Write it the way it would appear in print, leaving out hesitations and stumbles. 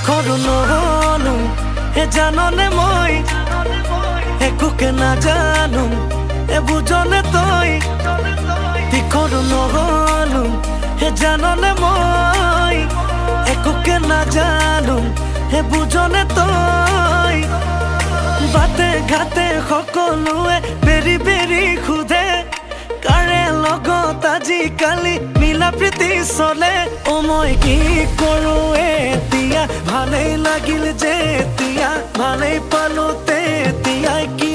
কৰো নহলো হে জাননে মই একোকে নাজানো এ বুঝনে তই কি কৰো নহলো হে জাননে মই একোকে নাজানো হে বুঝনে তই বাটে ঘাটে সকলোৱে বেৰি বেৰি খুদে কাৰে লগত আজিকালি মিলা প্ৰীতি চলে অ মই কি কৰো এতিয়া ভালেই লাগিল যে এতিয়া ভালেই পালো তেতিয়া কি